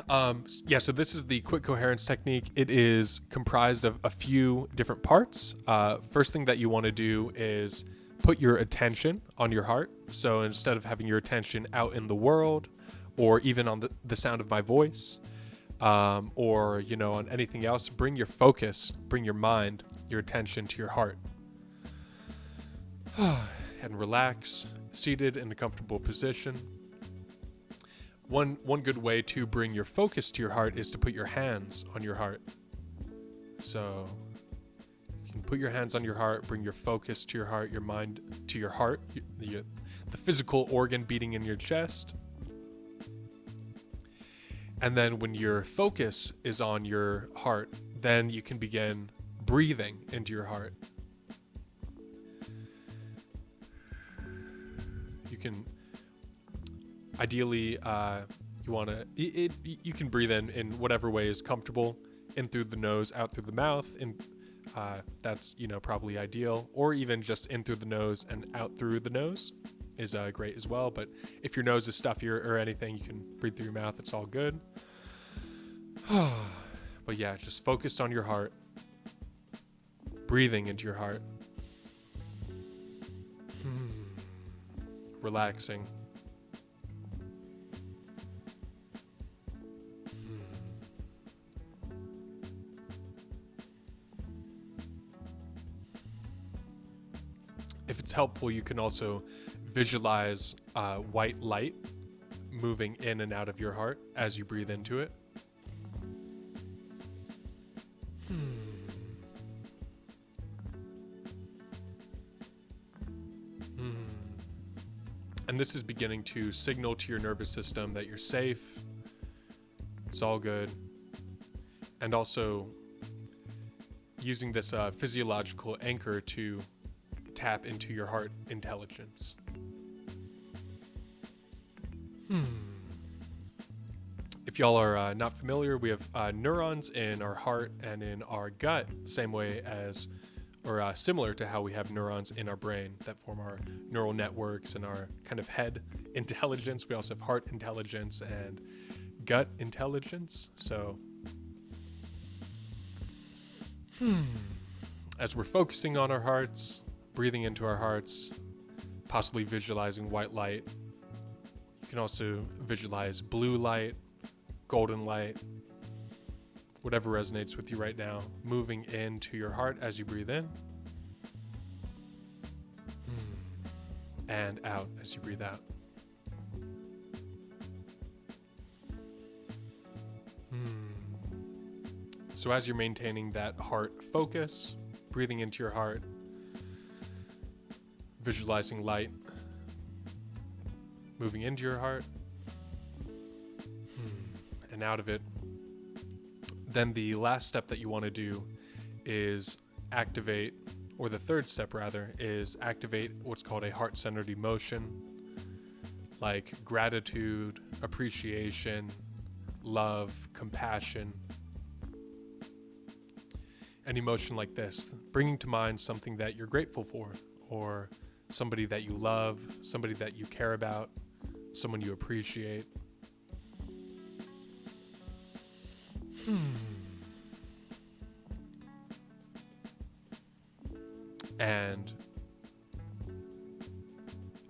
So this is the quick coherence technique. It is comprised of a few different parts. First thing that you want to do is put your attention on your heart. So instead of having your attention out in the world or even on the sound of my voice, or, on anything else, bring your focus, bring your mind, your attention to your heart. And relax, seated in a comfortable position. One good way to bring your focus to your heart is to put your hands on your heart. So you can put your hands on your heart, bring your focus to your heart, your mind to your heart, the physical organ beating in your chest. And then when your focus is on your heart, then you can begin breathing into your heart. You can ideally, you can breathe in whatever way is comfortable, in through the nose, out through the mouth, and that's probably ideal, or even just in through the nose and out through the nose is great as well. But if your nose is stuffy or anything, you can breathe through your mouth. It's all good. But yeah, just focus on your heart, breathing into your heart, relaxing. If it's helpful, you can also visualize white light moving in and out of your heart as you breathe into it. And this is beginning to signal to your nervous system that you're safe. It's all good. And also using this physiological anchor to tap into your heart intelligence. If y'all are not familiar, we have neurons in our heart and in our gut, same way as, or similar to how we have neurons in our brain that form our neural networks and our kind of head intelligence. We also have heart intelligence and gut intelligence. So, as we're focusing on our hearts, breathing into our hearts, possibly visualizing white light, you can also visualize blue light, golden light, whatever resonates with you right now, moving into your heart as you breathe in, and out as you breathe out. So as you're maintaining that heart focus, breathing into your heart, visualizing light moving into your heart and out of it, then the last step that you want to do is activate, or the third step rather, is activate what's called a heart-centered emotion, like gratitude, appreciation, love, compassion. An emotion like this, bringing to mind something that you're grateful for, or somebody that you love, somebody that you care about, someone you appreciate. And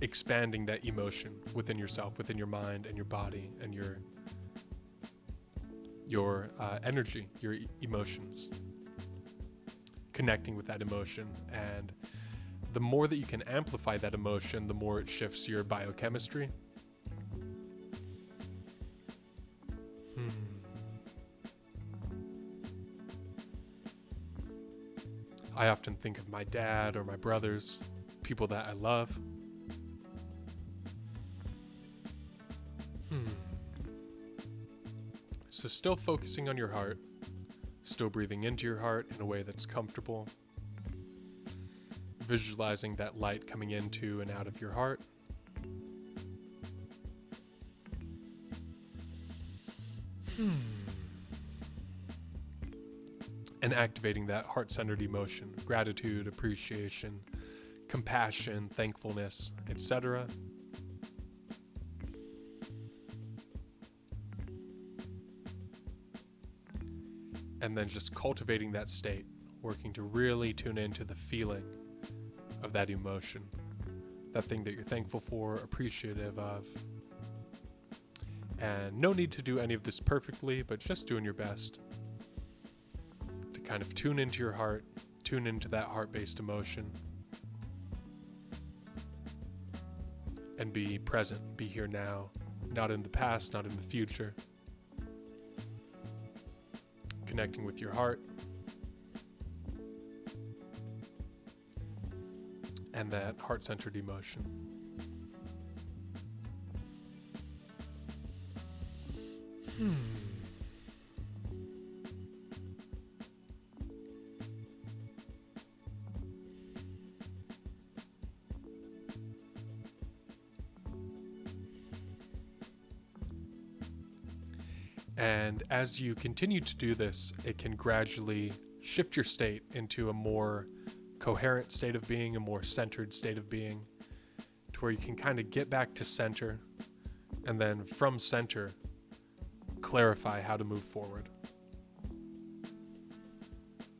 expanding that emotion within yourself, within your mind and your body and your energy, your emotions. Connecting with that emotion, and the more that you can amplify that emotion, the more it shifts your biochemistry. I often think of my dad or my brothers, people that I love. So still focusing on your heart, still breathing into your heart in a way that's comfortable, visualizing that light coming into and out of your heart. And activating that heart-centered emotion, gratitude, appreciation, compassion, thankfulness, etc. And then just cultivating that state, working to really tune into the feeling of that emotion, that thing that you're thankful for, appreciative of. And no need to do any of this perfectly, but just doing your best to kind of tune into your heart, tune into that heart-based emotion, and be present, be here now, not in the past, not in the future. Connecting with your heart and that heart-centered emotion. And as you continue to do this, it can gradually shift your state into a more coherent state of being, a more centered state of being, to where you can kind of get back to center, and then from center, clarify how to move forward.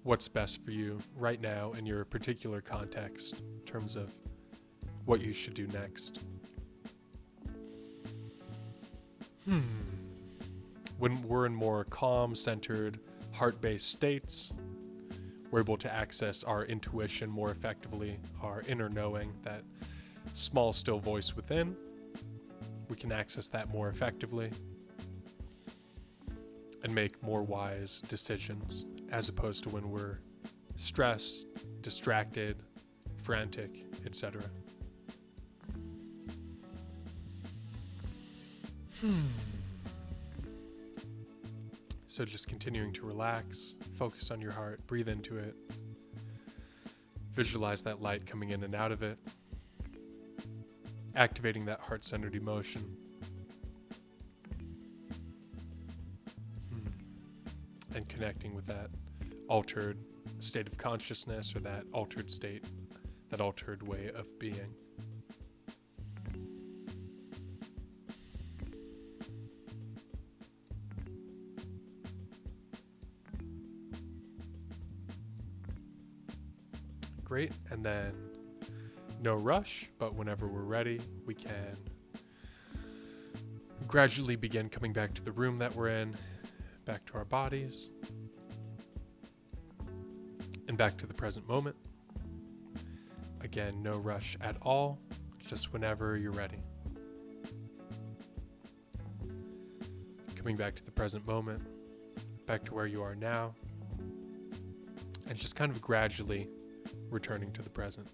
What's best for you right now in your particular context in terms of what you should do next. When we're in more calm, centered, heart-based states, we're able to access our intuition more effectively, our inner knowing, that small, still voice within. We can access that more effectively and make more wise decisions, as opposed to when we're stressed, distracted, frantic, etc. So just continuing to relax, focus on your heart, breathe into it, visualize that light coming in and out of it, activating that heart-centered emotion. And connecting with that altered state of consciousness, or that altered state, that altered way of being. Great, and then no rush, but whenever we're ready, we can gradually begin coming back to the room that we're in, back to our bodies, and back to the present moment. Again, no rush at all, just whenever you're ready. Coming back to the present moment, back to where you are now, and just kind of gradually returning to the present.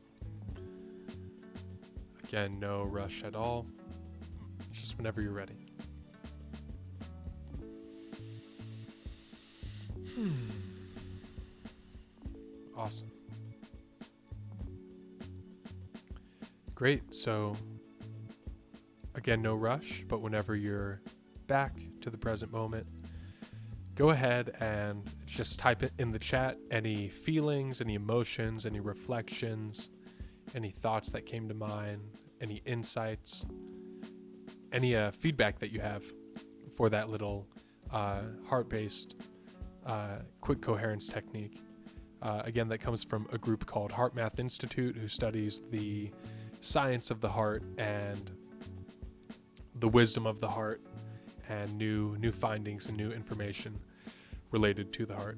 Again, no rush at all, just whenever you're ready. Awesome. Great. So again, no rush, but whenever you're back to the present moment, go ahead and just type it in the chat, any feelings, any emotions, any reflections, any thoughts that came to mind, any insights, any feedback that you have for that little heart-based quick coherence technique. Again, that comes from a group called Heart Math Institute, who studies the science of the heart and the wisdom of the heart, and new findings and new information related to the heart.